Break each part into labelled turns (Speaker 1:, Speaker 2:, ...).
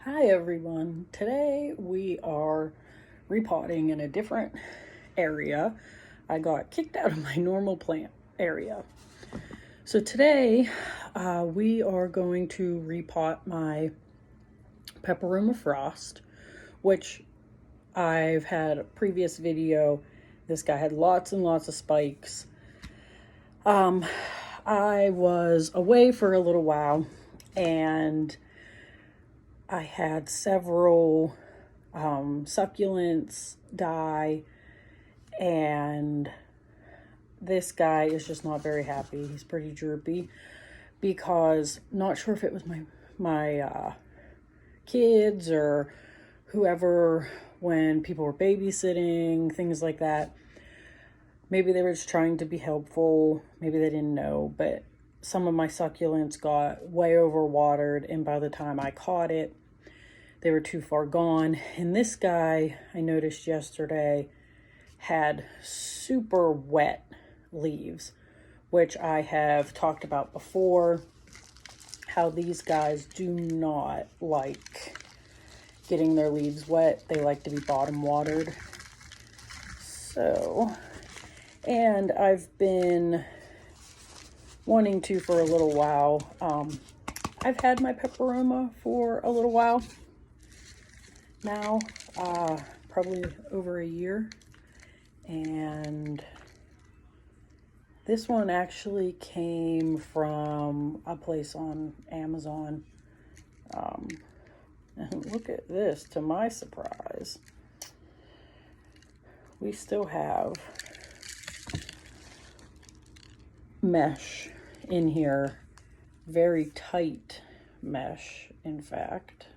Speaker 1: Hi everyone. Today we are repotting in a different area. I got kicked out of my normal plant area. So today we are going to repot my Peperomia frost, which I've had a previous video. This guy had lots and lots of spikes. I was away for a little while and I had several succulents die, and this guy is just not very happy. He's pretty droopy because not sure if it was my kids or whoever, when people were babysitting, things like that. Maybe they were just trying to be helpful. Maybe they didn't know, but some of my succulents got way overwatered, and by the time I caught it, they were too far gone. And this guy, I noticed yesterday, had super wet leaves, which I have talked about before, how these guys do not like getting their leaves wet. They like to be bottom watered. So, and I've been wanting to for a little while. I've had my Peperomia for a little while now, probably over a year, and this one actually came from a place on Amazon. And look at this, to my surprise, we still have mesh in here, very tight mesh, in fact.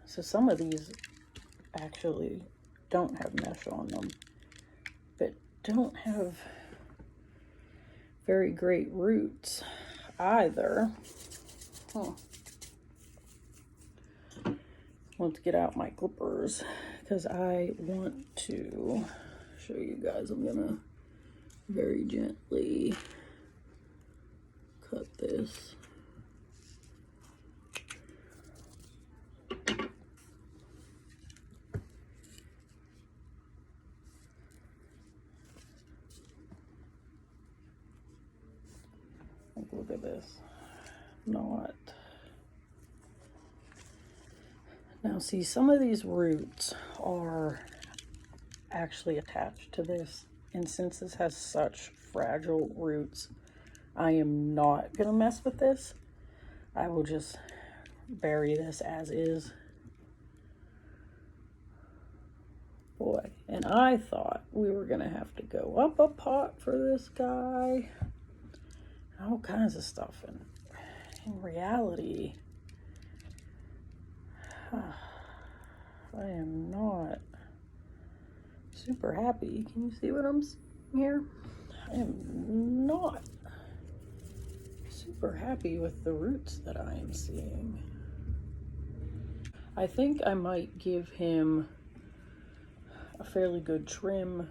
Speaker 1: So some of these actually don't have mesh on them, but don't have very great roots either. Let's get out my clippers because I want to show you guys. I'm gonna very gently cut this. Look at this. Not. Now see, some of these roots are actually attached to this, and since this has such fragile roots, I am not gonna mess with this. I will just bury this as is. Boy, and I thought we were gonna have to go up a pot for this guy. All kinds of stuff, and in reality, I am not super happy. Can you see what I'm seeing here? I am not super happy with the roots that I am seeing. I think I might give him a fairly good trim.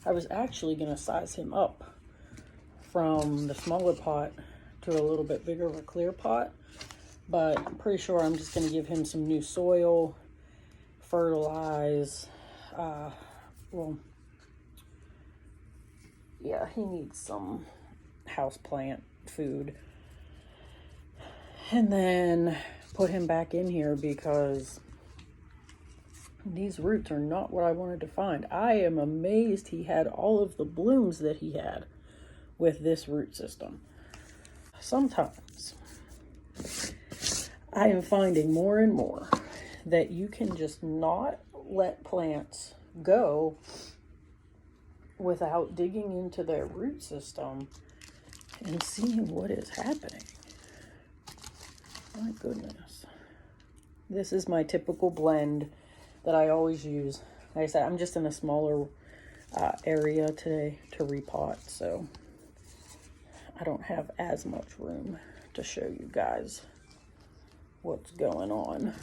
Speaker 1: I was actually gonna size him up from the smaller pot to a little bit bigger of a clear pot, but I'm pretty sure I'm just going to give him some new soil, fertilize. Well, yeah, he needs some houseplant food, and then put him back in here because these roots are not what I wanted to find. I am amazed he had all of the blooms that he had with this root system. Sometimes I am finding more and more that you can just not let plants go without digging into their root system and seeing what is happening. My goodness. This is my typical blend that I always use. Like I said, I'm just in a smaller area today to repot, so I don't have as much room to show you guys what's going on.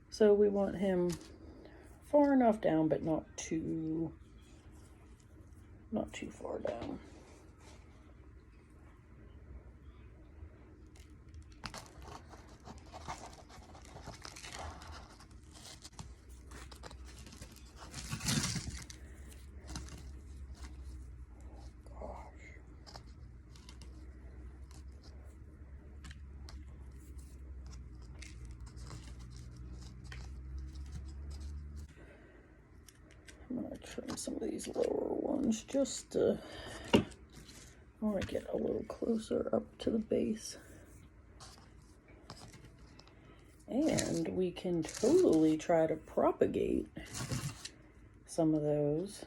Speaker 1: So we want him far enough down, but not too far down. trim some of these lower ones just to, I want to get a little closer up to the base. And we can totally try to propagate some of those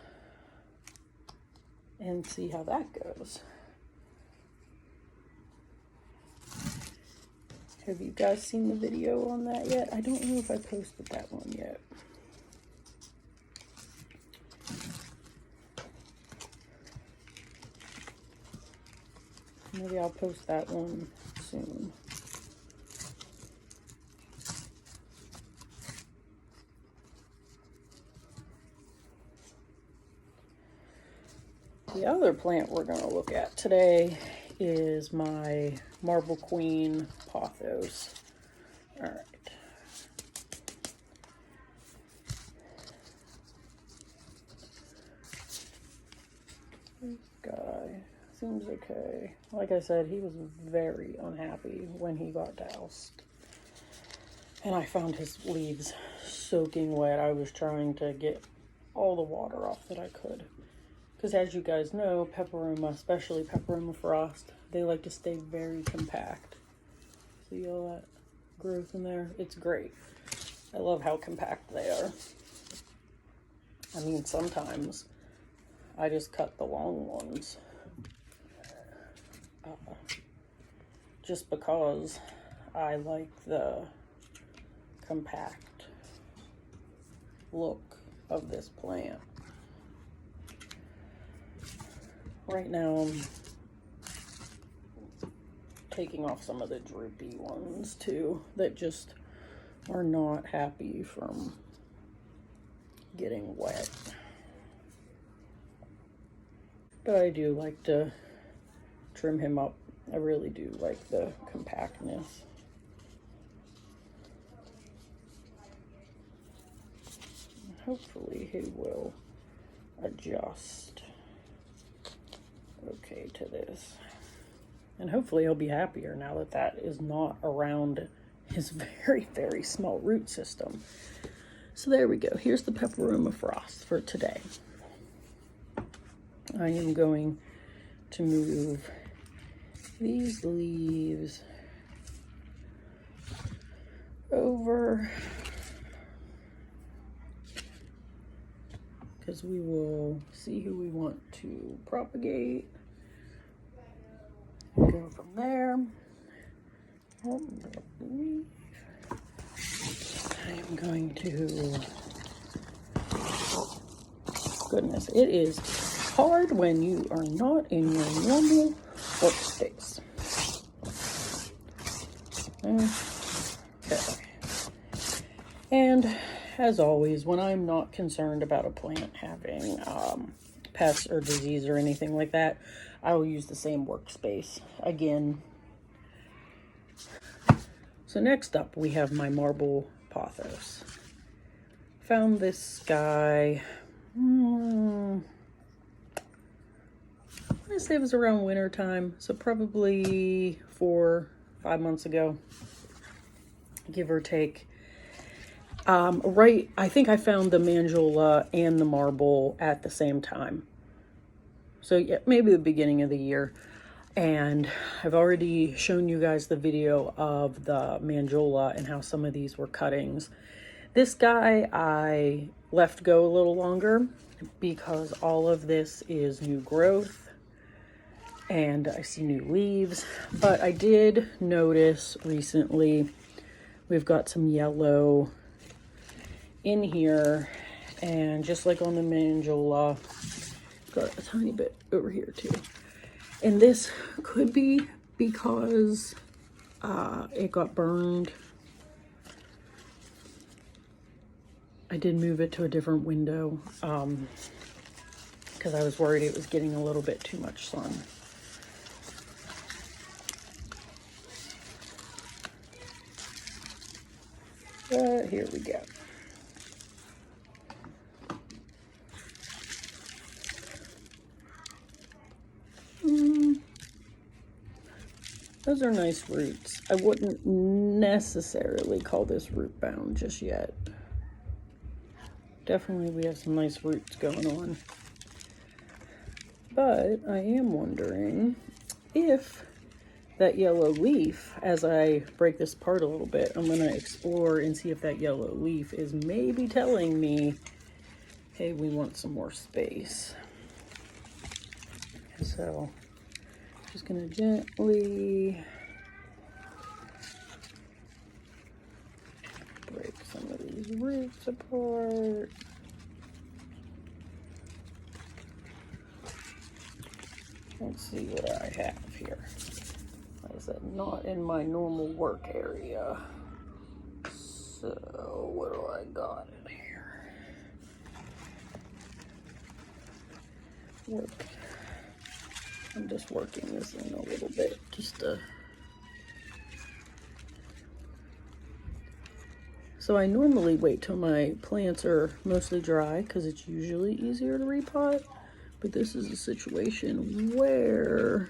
Speaker 1: and see how that goes. Have you guys seen the video on that yet? I don't know if I posted that one yet. Maybe I'll post that one soon. The other plant we're going to look at today is my Marble Queen Pothos. All right. This guy seems okay. Like I said, he was very unhappy when he got doused. And I found his leaves soaking wet. I was trying to get all the water off that I could. Because as you guys know, Peperomia, especially Peperomia frost, they like to stay very compact. See all that growth in there? It's great. I love how compact they are. I mean, sometimes I just cut the long ones. Just because I like the compact look of this plant. Right now I'm taking off some of the droopy ones too that just are not happy from getting wet. But I do like to trim him up. I really do like the compactness. Hopefully he will adjust okay to this. And hopefully he'll be happier now that that is not around his very, very small root system. So there we go. Here's the Peperomia frost for today. I am going to move these leaves over because we will see who we want to propagate. Go from there. I am going to, goodness, it is hard when you are not in your normal workspace. Okay. And as always, when I'm not concerned about a plant having pests or disease or anything like that, I will use the same workspace again. So next up, we have my Marble Pothos. Found this guy, I want to say it was around winter time, so probably 4 or 5 months ago, give or take. I think I found the Mandiola and the marble at the same time. So yeah, maybe the beginning of the year. And I've already shown you guys the video of the Mandiola and how some of these were cuttings. This guy I left go a little longer because all of this is new growth and I see new leaves. But I did notice recently we've got some yellow in here, and just like on the Mandiola, got a tiny bit over here too. And this could be because it got burned. I did move it to a different window because I was worried it was getting a little bit too much sun. But here we go. Those are nice roots. I wouldn't necessarily call this root bound just yet. definitely we have some nice roots going on. But I am wondering if that yellow leaf, as I break this apart a little bit, I'm going to explore and see if that yellow leaf is maybe telling me, hey, we want some more space. And so, just going to gently break some of these roots apart. Let's see what I have here. Like I said, not in my normal work area. So, what do I got in here? I'm just working this in a little bit, just to... So I normally wait till my plants are mostly dry because it's usually easier to repot. But this is a situation where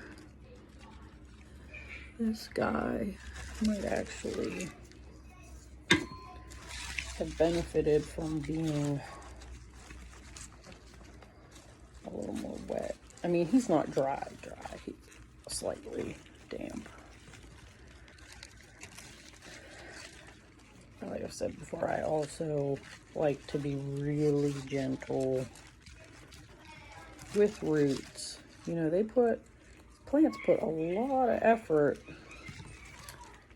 Speaker 1: this guy might actually have benefited from being a little more wet. I mean, he's not dry, he's slightly damp. Like I've said before, I also like to be really gentle with roots. You know, plants put a lot of effort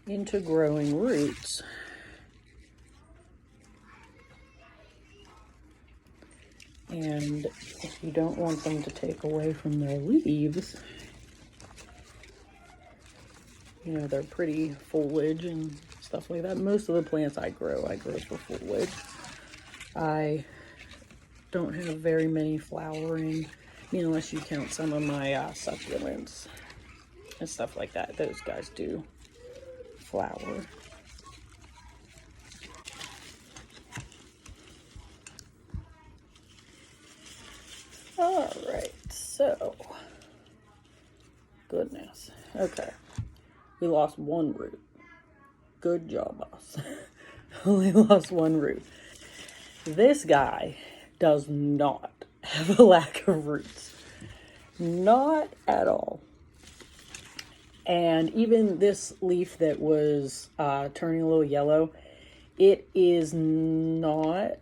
Speaker 1: into growing roots. And if you don't want them to take away from their leaves, you know, they're pretty foliage and stuff like that. Most of the plants I grow for foliage. I don't have very many flowering, I mean, unless you count some of my succulents and stuff like that. Those guys do flower. All right, so, goodness. Okay, we lost one root. Good job, boss. Only lost one root. This guy does not have a lack of roots. Not at all. And even this leaf that was turning a little yellow, it is not,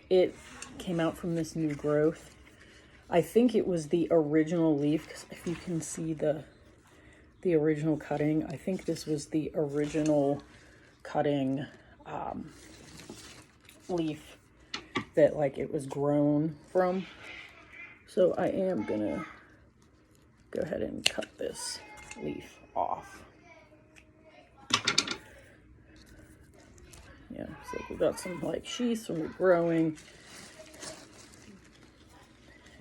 Speaker 1: it came out from this new growth. I think it was the original leaf, because if you can see the original cutting, I think this was the original cutting leaf that like it was grown from. So I am gonna go ahead and cut this leaf off. Yeah, so we've got some like sheaths from the growing.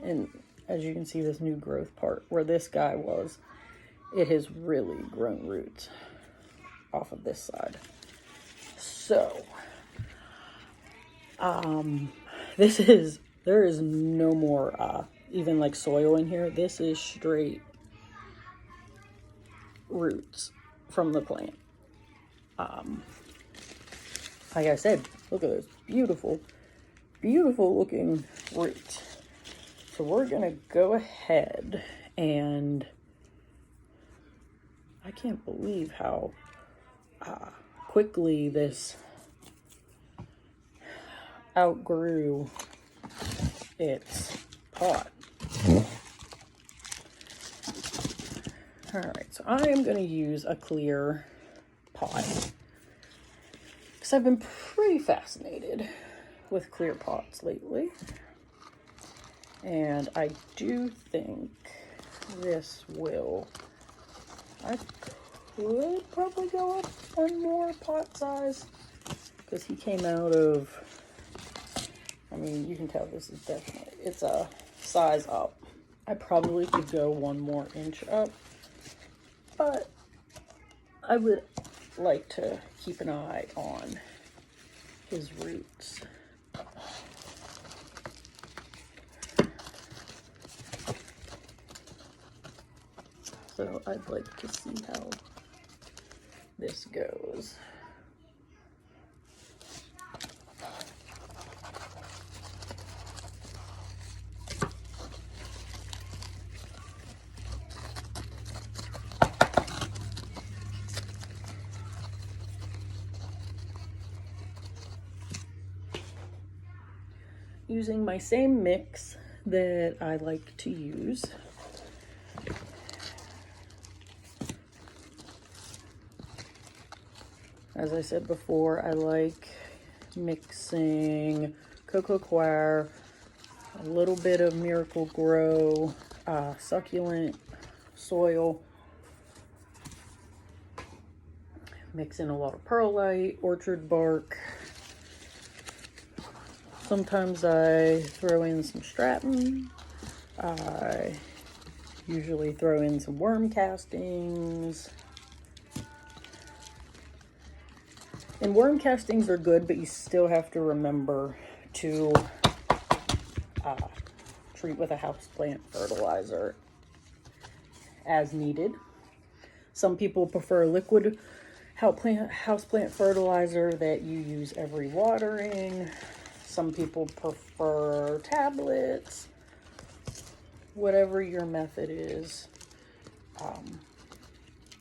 Speaker 1: And as you can see, this new growth part where this guy was, it has really grown roots off of this side. So, there is no more, even like soil in here. This is straight roots from the plant. Like I said, look at those beautiful, beautiful looking roots. So we're gonna go ahead and I can't believe how quickly this outgrew its pot. All right, so I am going to use a clear pot because I've been pretty fascinated with clear pots lately. And I do think this will, I could probably go up one more pot size because he came out of, I mean, you can tell this is definitely, it's a size up. I probably could go one more inch up, but I would like to keep an eye on his roots. So I'd like to see how this goes. using my same mix that I like to use. As I said before, I like mixing Coco Coir, a little bit of Miracle Grow, succulent soil, mix in a lot of perlite, orchard bark. Sometimes I throw in some stratum. I usually throw in some worm castings. And worm castings are good, but you still have to remember to treat with a houseplant fertilizer as needed. Some people prefer liquid houseplant fertilizer that you use every watering. Some people prefer tablets. Whatever your method is,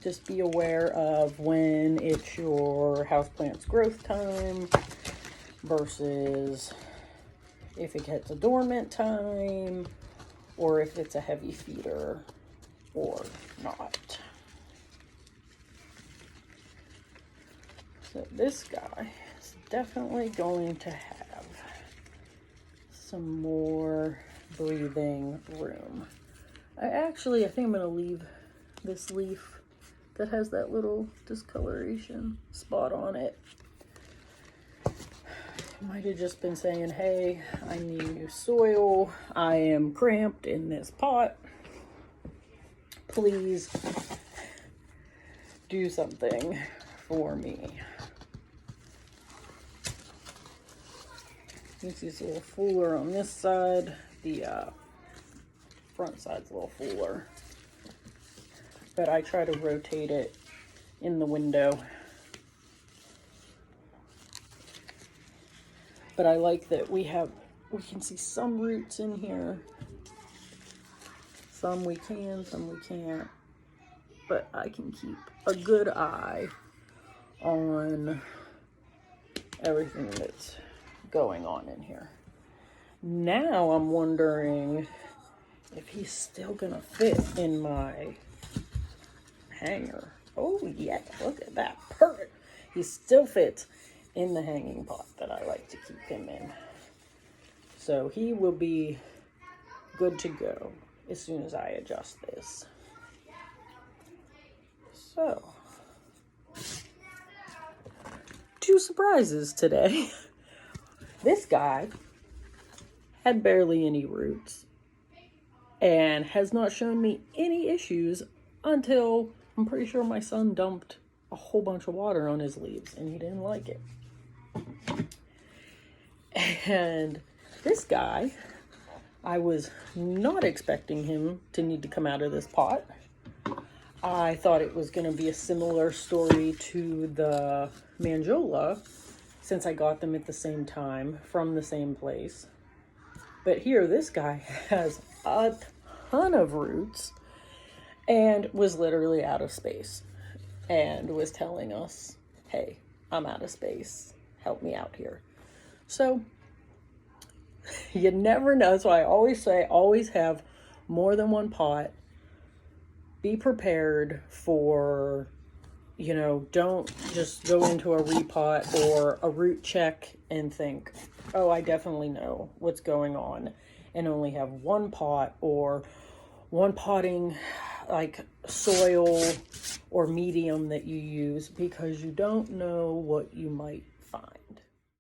Speaker 1: just be aware of when it's your houseplant's growth time versus if it gets a dormant time or if it's a heavy feeder or not. So this guy is definitely going to have some more breathing room. I think I'm going to leave this leaf that has that little discoloration spot on it. Might have just been saying, hey, I need new soil. I am cramped in this pot. Please do something for me. This is a little fuller on this side. The front side's a little fuller. But I try to rotate it in the window. But I like that we can see some roots in here. Some we can, some we can't. But I can keep a good eye on everything that's going on in here. Now I'm wondering if he's still gonna fit in my hanger. Oh yeah, look at that, perfect. He still fits in the hanging pot that I like to keep him in. So he will be good to go as soon as I adjust this. So, 2 surprises today. This guy had barely any roots and has not shown me any issues until I'm pretty sure my son dumped a whole bunch of water on his leaves and he didn't like it. And this guy, I was not expecting him to need to come out of this pot. I thought it was going to be a similar story to the Manjola, since I got them at the same time from the same place. But here, this guy has a ton of roots and was literally out of space and was telling us, hey, I'm out of space. Help me out here. So you never know. So I always say, always have more than one pot. Be prepared for, don't just go into a repot or a root check and think, oh, I definitely know what's going on, and only have one pot or one potting like soil or medium that you use, because you don't know what you might